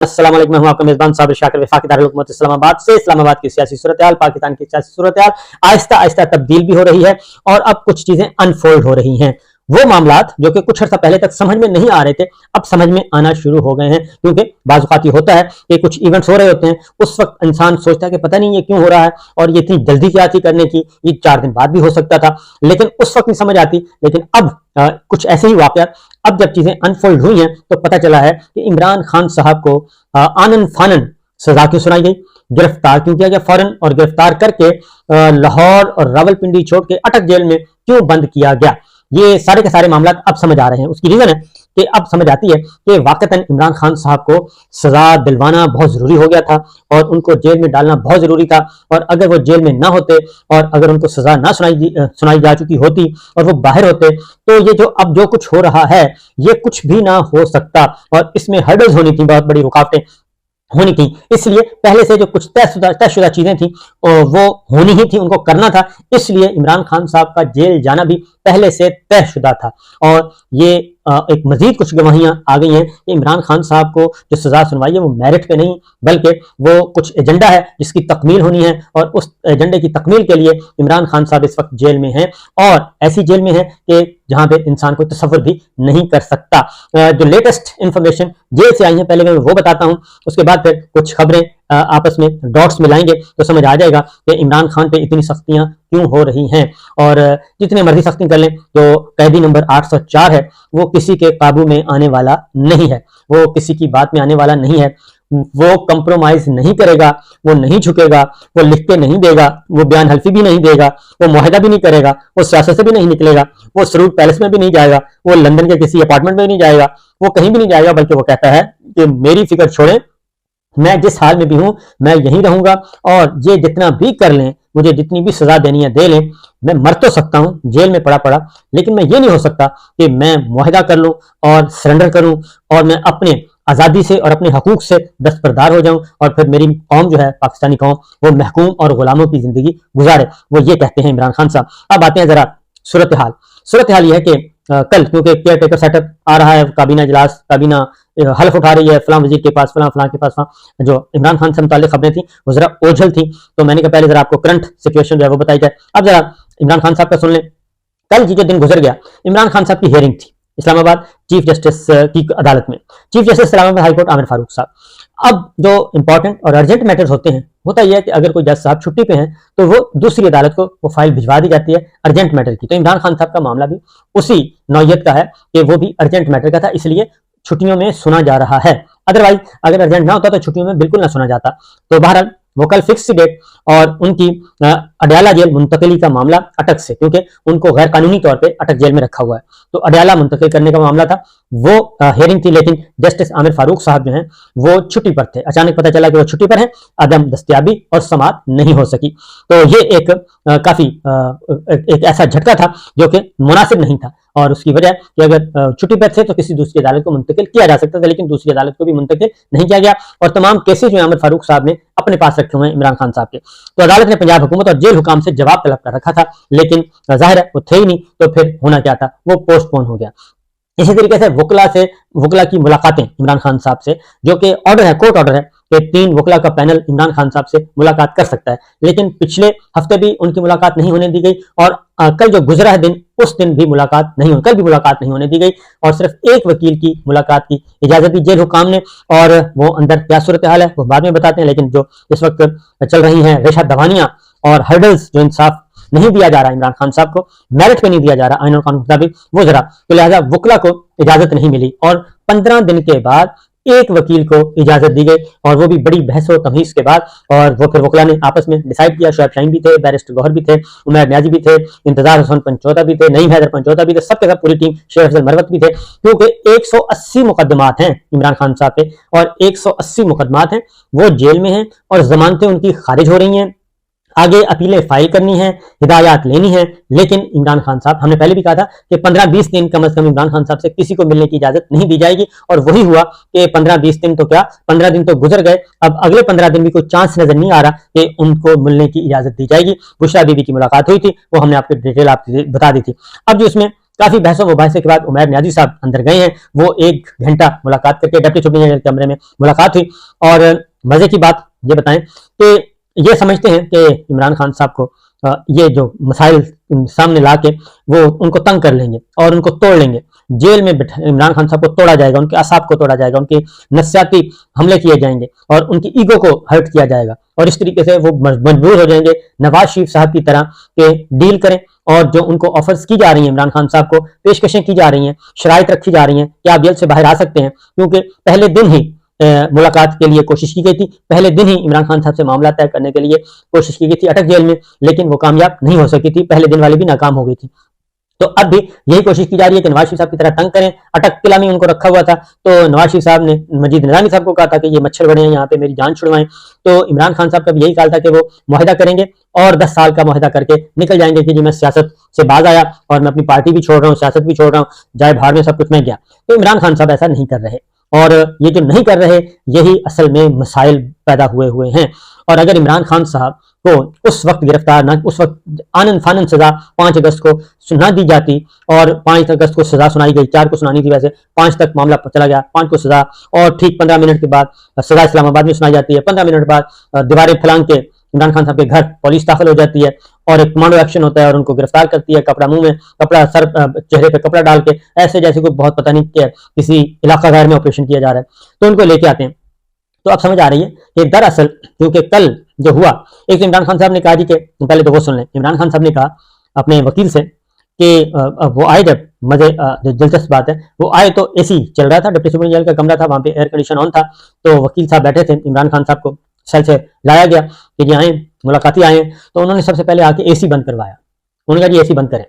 अस्सलाम वालेकुम, मैं हूं आपका मेजबान साबिर शाकिर वफाकी दारुल हुकूमत इस्लामाबाद से। इस्लामाबाद की सियासी सूरत-ए-हाल, पाकिस्तान की सियासी सूरत-ए-हाल आहिस्ता आहिस्ता तब्दील भी हो रही है और अब कुछ चीजें अनफोल्ड हो रही हैं। वो मामलात जो कि कुछ अर्सा पहले तक समझ में नहीं आ रहे थे, अब समझ में आना शुरू हो गए हैं। क्योंकि बाज़ औक़ात ये होता है कि कुछ इवेंट्स हो रहे होते हैं, उस वक्त इंसान सोचता है कि पता नहीं ये क्यों हो रहा है और ये इतनी जल्दी क्या थी करने की, ये 4 दिन बाद भी हो सकता था, लेकिन उस वक्त नहीं समझ आती। लेकिन अब कुछ ऐसे ही वाक़यात, अब जब चीजें अनफोल्ड हुई हैं तो पता चला है कि इमरान खान साहब को आनन फानन सजा क्यों सुनाई गई, गिरफ्तार क्यों किया गया फौरन, और गिरफ्तार करके लाहौर और रावलपिंडी छोड़ के अटक जेल में क्यों बंद किया गया। ये सारे के सारे मामला अब समझ आ रहे हैं। उसकी रीजन है कि अब समझ आती है कि वाकईतन इमरान खान साहब को सजा दिलवाना बहुत जरूरी हो गया था और उनको जेल में डालना बहुत जरूरी था। और अगर वो जेल में ना होते और अगर उनको सजा ना सुनाई जा चुकी होती और वो बाहर होते तो ये जो अब जो कुछ हो रहा है ये कुछ भी ना हो सकता और इसमें हर्डल्स होनी थी, बहुत बड़ी रुकावटें होनी थी। इसलिए पहले से जो कुछ तयशुदा चीजें थी वो होनी ही थी, उनको करना था। इसलिए इमरान खान साहब का जेल जाना भी पहले से तयशुदा था। और ये एक मजीद कुछ गवाहियां आ गई हैं कि इमरान खान साहब को जो सजा सुनवाई है वो मेरिट पे नहीं बल्कि वो कुछ एजेंडा है जिसकी तकमील होनी है और उस एजेंडे की तकमील के लिए इमरान खान साहब इस वक्त जेल में हैं और ऐसी जेल में है कि जहां पे इंसान को तसव्वुर भी नहीं कर सकता। जो लेटेस्ट इंफॉर्मेशन जेल से आई है पहले मैं वो बताता हूं, उसके बाद फिर कुछ खबरें आपस में डॉट्स मिलाएंगे तो समझ आ जाएगा कि इमरान खान पे इतनी सख्तियां क्यों हो रही हैं। और जितने मर्जी सख्ती कर लें, जो कैदी नंबर 804 है वो किसी के काबू में आने वाला नहीं है, वो किसी की बात में आने वाला नहीं है, वो कंप्रोमाइज नहीं करेगा, वो नहीं झुकेगा, वो लिख के नहीं देगा, वो बयान हल्फी भी नहीं देगा, वो मुआहदा भी नहीं करेगा, वो सियासत से भी नहीं निकलेगा, वो सरूर पैलेस में भी नहीं जाएगा, वो लंदन के किसी अपार्टमेंट में भी नहीं जाएगा, वो कहीं भी नहीं जाएगा, बल्कि वो कहता है कि मेरी फिक्र छोड़ें, मैं जिस हाल में भी हूं मैं यहीं रहूंगा और ये जितना भी कर लें, मुझे जितनी भी सजा देनी है दे लें, मैं मर तो सकता हूं जेल में पड़ा पड़ा, लेकिन मैं ये नहीं हो सकता कि मैं मुआहदा कर लूं और सरेंडर करूं और मैं अपने आज़ादी से और अपने हकूक से दस्तबरदार हो जाऊं और फिर मेरी कौम जो है पाकिस्तानी कौम वो महकूम और गुलामों की जिंदगी गुजारे। वो ये कहते हैं इमरान खान साहब। अब आते हैं जरा सूरत हाल यह है कि कल क्योंकि केयर टेकर सेटअप आ रहा है, काबीना इजलास, काबीना हल्फ उठा रही है, फलां वजीर के पास, फलां के पास, जो इमरान खान से मुताल्लिक खबरें थी वो जरा ओझल थी, तो मैंने कहा पहले जरा आपको करंट सिचुएशन जो है वो बताई जाए। अब जरा इमरान खान साहब का सुन लें। कल जो दिन गुजर गया, इमरान खान साहब की हियरिंग थी इस्लामाबाद चीफ जस्टिस की अदालत में, chief justice Islamabad high court Aamir Farooq साहब। अब जो इंपॉर्टेंट और अर्जेंट मैटर्स होते हैं, होता यह है कि अगर कोई जज साहब छुट्टी पे हैं तो वो दूसरी अदालत को वो फाइल भिजवा दी जाती है अर्जेंट मैटर की। तो इमरान खान साहब का मामला भी उसी नौयत का है कि वो भी अर्जेंट मैटर का था, इसलिए छुट्टियों में सुना जा रहा है। अदरवाइज अगर अर्जेंट ना होता तो छुट्टियों में बिल्कुल ना सुना जाता। तो बहरहाल वो कल फिक्स डेट और उनकी अडयाला जेल मुंतकिली का मामला अटक से, क्योंकि उनको गैर कानूनी तौर पे अटक जेल में रखा हुआ है, तो अडयाला मुंतकिल करने का मामला था, वो हेयरिंग थी। लेकिन जस्टिस आमिर फारूक साहब जो हैं वो छुट्टी पर थे, अचानक पता चला कि वो छुट्टी पर हैं, अदम दस्तयाबी और समाअत नहीं हो सकी। तो ये एक काफी एक ऐसा झटका था जो कि मुनासिब नहीं था और उसकी वजह कि अगर छुट्टी पर थे तो किसी दूसरी अदालत को मुंतकिल किया जा सकता था, लेकिन दूसरी अदालत को भी मुंतकिल नहीं किया गया और तमाम केसेज जो आमिर फारूक साहब ने अपने पास रखे हुए हैं इमरान खान साहब के। तो अदालत ने पंजाब हुकूमत और जेल हुकाम से जवाब तलब कर रखा था, लेकिन जाहिर है वो थे ही नहीं, तो फिर होना क्या था, वो पोस्टपोन हो गया। इसी तरीके से वकला की मुलाकातें इमरान खान साहब से, जो कि ऑर्डर है, कोर्ट ऑर्डर है कि 3 वकला का पैनल इमरान खान साहब से मुलाकात कर सकता है, लेकिन पिछले हफ्ते भी उनकी मुलाकात नहीं होने दी गई और कल जो गुजरा है दिन, उस दिन भी मुलाकात नहीं हुई, कल भी मुलाकात नहीं होने दी गई और सिर्फ एक वकील की मुलाकात की इजाजत दी जेल हुकाम ने। और वो अंदर क्या सूरत हाल है वो बाद में बताते हैं, लेकिन जो इस वक्त चल रही हैं रेशा दवानियां और हर्डल्स, जो इंसाफ नहीं दिया जा रहा इमरान खान साहब को, मेरिट पे नहीं दिया जा रहा आईन और कानून के मुताबिक, वो जरा, तो लिहाजा वकला को इजाजत नहीं मिली और 15 दिन के बाद एक वकील को इजाजत दी गई और वो भी बड़ी बहस व तमहीज के बाद। और वो फिर वकला ने आपस में डिसाइड किया, शोएब शाहीन भी थे, बैरिस्टर गौहर भी थे, उमर नियाजी भी थे, इंतजार हसन पंचौता भी थे, नईम हैदर पंचौता भी थे, सबके सब पूरी टीम, शेख अफजल मरवत भी थे, क्योंकि 180 मुकदमात हैं इमरान खान साहब पे और 180 मुकदमात हैं, वो जेल में हैं और जमानतें उनकी खारिज हो रही हैं, आगे अपीलें फाइल करनी है, हिदायत लेनी है। लेकिन इमरान खान साहब, हमने पहले भी कहा था कि 15-20 दिन कम से कम इमरान खान साहब से किसी को मिलने की इजाजत नहीं दी जाएगी और वही हुआ कि 15-20 दिन तो क्या, 15 दिन तो गुजर गए, अब अगले 15 दिन भी कोई चांस नजर नहीं आ रहा कि उनको मिलने की इजाजत दी जाएगी। बुशरा बीबी की मुलाकात हुई थी, वो हमने आपको डिटेल आपको बता दी थी। अब जो इसमें काफी बहसों मुबाहिसे के बाद उमैर नियाज़ी साहब अंदर गए हैं। वो 1 घंटा मुलाकात करके डिप्टी चीफ मिनिस्टर के कमरे में मुलाकात हुई और मजे की बात ये बताएं कि ये समझते हैं कि इमरान खान साहब को ये जो मसाइल सामने ला के वो उनको तंग कर लेंगे और उनको तोड़ लेंगे। जेल में इमरान खान साहब को तोड़ा जाएगा, उनके असाब को तोड़ा जाएगा, उनके नफ्सियाती हमले किए जाएंगे और उनकी ईगो को हर्ट किया जाएगा और इस तरीके से वो मजबूर हो जाएंगे नवाज शरीफ साहब की तरह के डील करें। और जो उनको ऑफर्स की जा रही हैं, इमरान खान साहब को पेशकशें की जा रही हैं, शराइत रखी जा रही हैं कि आप जेल से बाहर आ सकते हैं, क्योंकि पहले दिन ही मुलाकात के लिए कोशिश की गई थी, पहले दिन ही इमरान खान साहब से मामला तय करने के लिए कोशिश की गई थी अटक जेल में, लेकिन वो कामयाब नहीं हो सकी थी, पहले दिन वाली भी नाकाम हो गई थी। तो अब भी यही कोशिश की जा रही है कि नवाज शरीफ साहब की तरह तंग करें। अटक किला में उनको रखा हुआ था, तो नवाज शरीफ साहब ने मजीद निज़ामी साहब को कहा था कि ये मच्छर बड़े हैं, यहाँ पे मेरी जान छुड़वाएं। तो इमरान खान साहब का भी यही ख्याल था कि वो मुआहदा करेंगे और 10 साल का मुआहदा करके निकल जाएंगे कि जी मैं सियासत से बाज आया और मैं अपनी पार्टी भी छोड़ रहा हूँ, सियासत भी छोड़ रहा हूँ, जाए बाहर में सब कुछ मैं गया। तो इमरान खान साहब ऐसा नहीं कर रहे और ये जो नहीं कर रहे यही असल में मसाइल पैदा हुए हैं। और अगर इमरान खान साहब को उस वक्त गिरफ्तार ना, उस वक्त आनंद फानंद सजा 5 अगस्त को सुना दी जाती और 5 अगस्त को सजा सुनाई गई, 4 को सुनानी थी, वैसे 5 तक मामला चला गया, 5 को सजा और ठीक 15 मिनट के बाद सजा इस्लामाबाद में सुनाई जाती है। 15 मिनट बाद दीवारें फैलांग के इमरान खान साहब के घर पुलिस दाखिल हो जाती है और एक कमांडो एक्शन होता है और उनको गिरफ्तार करती है, कपड़ा मुंह में, कपड़ा सर, चेहरे पे कपड़ा डाल के, ऐसे जैसे कोई बहुत पता नहीं क्या किसी इलाका गैर में ऑपरेशन किया जा रहा है। तो उनको लेके आते हैं। तो अब समझ आ रही है कि दरअसल क्योंकि कल जो हुआ, एक तो इमरान खान साहब ने कहा जी कि पहले तो वो सुन लें, इमरान खान साहब ने कहा अपने वकील से कि वो आए जब मजे जो दिलचस्प बात है, वो आए तो एसी चल रहा था, डिप्टी सुप्रीम जेल का कमरा था, वहां पे एयर कंडीशन ऑन था। तो वकील साहब बैठे थे, इमरान खान साहब को सेल से लाया गया कि जी आए, मुलाकाती आए। तो उन्होंने सबसे पहले आके एसी बंद करवाया, उन्होंने कहा जी एसी बंद करें,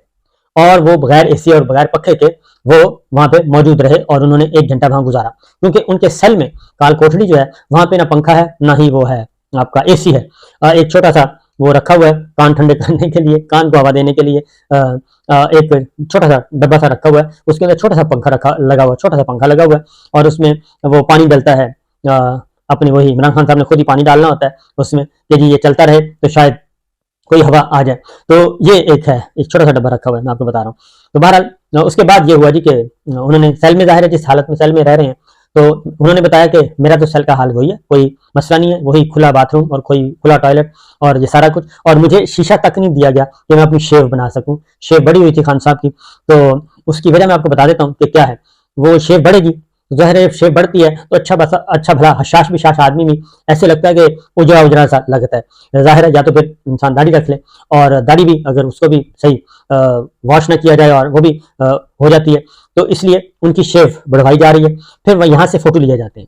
और वो बगैर एसी और बगैर पखे के वो वहां पे मौजूद रहे और उन्होंने 1 घंटा वहां गुजारा, क्योंकि उनके सेल में काल कोठड़ी जो है वहां पे ना पंखा है ना ही वो है आपका एसी है। एक छोटा सा वो रखा हुआ है कान ठंडे करने के लिए, कान को हवा देने के लिए एक छोटा सा डब्बा सा रखा हुआ है, उसके अंदर छोटा सा पंखा लगा हुआ, छोटा सा पंखा लगा हुआ है और उसमें वो पानी डलता है, अपने वही इमरान खान साहब ने खुद ही पानी डालना होता है उसमें कि जी ये चलता रहे तो शायद कोई हवा आ जाए। तो ये एक है, एक छोटा सा डब्बा रखा हुआ है, मैं आपको बता रहा हूँ। तो बहरहाल उसके बाद ये हुआ जी कि उन्होंने सेल में, जाहिर है जिस हालत में सेल में रह रहे हैं, तो उन्होंने बताया कि मेरा तो सेल का हाल वही है, कोई मसला नहीं है, वही खुला बाथरूम और कोई खुला टॉयलेट और ये सारा कुछ, और मुझे शीशा तक नहीं दिया गया कि मैं अपनी शेव बना सकूं। शेव बड़ी हुई थी खान साहब की, तो उसकी वजह मैं आपको बता देता हूँ कि क्या है। वो शेव बढ़ेगी, ज़ाहिर है शेव बढ़ती है तो अच्छा भला हशाश बिशाश आदमी भी ऐसे लगता है कि उजरा उजरा सा लगता है। ज़ाहिर है या तो फिर इंसान दाढ़ी रख ले, और दाढ़ी भी अगर उसको भी सही वॉश ना किया जाए और वो भी हो जाती है, तो इसलिए उनकी शेव बढ़वाई जा रही है। फिर वह यहाँ से फोटो लिए जाते हैं,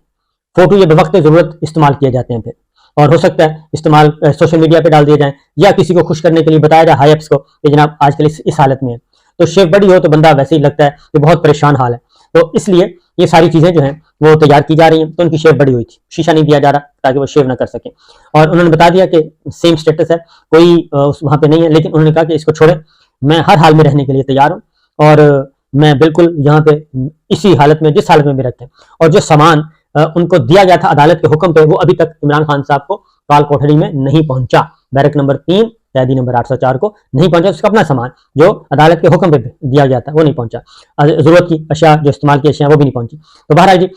फोटो ये बवक्त ज़रूरत इस्तेमाल किए जाते हैं फिर, और हो सकता है इस्तेमाल सोशल मीडिया पे डाल दिए जाएं या किसी को खुश करने के लिए बताया जाए हाई एप्स को कि जनाब आजकल इस हालत में है। तो शेव बड़ी हो तो बंदा वैसे ही लगता है कि बहुत परेशान हाल है, तो इसलिए ये सारी चीजें जो हैं वो तैयार की जा रही हैं। तो उनकी शेव बड़ी हुई थी, शीशा नहीं दिया जा रहा ताकि वो शेव ना कर सके, और उन्होंने बता दिया कि सेम स्टेटस है, कोई वहां पे नहीं है, लेकिन उन्होंने कहा कि इसको छोड़े, मैं हर हाल में रहने के लिए तैयार हूँ और मैं बिल्कुल यहाँ पे इसी हालत में, जिस हालत में भी रखें। और जो सामान उनको दिया गया था अदालत के हुक्म पे, वो अभी तक इमरान खान साहब को काल कोठड़ी में नहीं पहुंचा, बैरक नंबर 3 कैदी नंबर 804 को नहीं पहुंचा। उसका अपना सामान जो अदालत के हुक्म पे दिया गया था वो नहीं पहुंचा, जरूरत की अशिया जो इस्तेमाल की अशिया वो भी नहीं पहुंची। तो बहरहाल जी,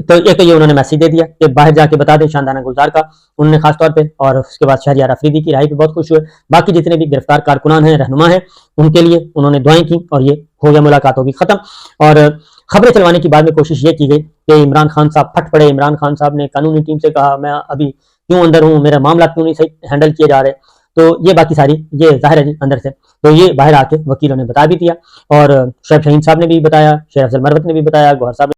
तो एक तो ये उन्होंने मैसेज दे दिया कि बाहर जाके बता दें शानदाना गुलजार का, उन्होंने खास तौर पे, और उसके बाद शहरियार अफरीदी की राय पे बहुत खुश हुए। बाकी जितने भी गिरफ्तार कारकुनान हैं, रहनुमा हैं, उनके लिए उन्होंने दुआएं की और ये हो गया, मुलाकात होगी खत्म। और खबरें चलवाने की बाद में कोशिश ये की गई कि इमरान खान साहब फट पड़े, इमरान खान साहब ने कानूनी टीम से कहा मैं अभी क्यों अंदर हूँ, मेरा मामला क्यों नहीं सही हैंडल किए जा रहे। तो ये बाकी सारी ये जाहिर है जी अंदर से, तो ये बाहर आके वकीलों ने बता भी दिया, और शोएब शाहीन साहब ने भी बताया, शेर अफजल मरवत ने भी बताया, गौहर साहब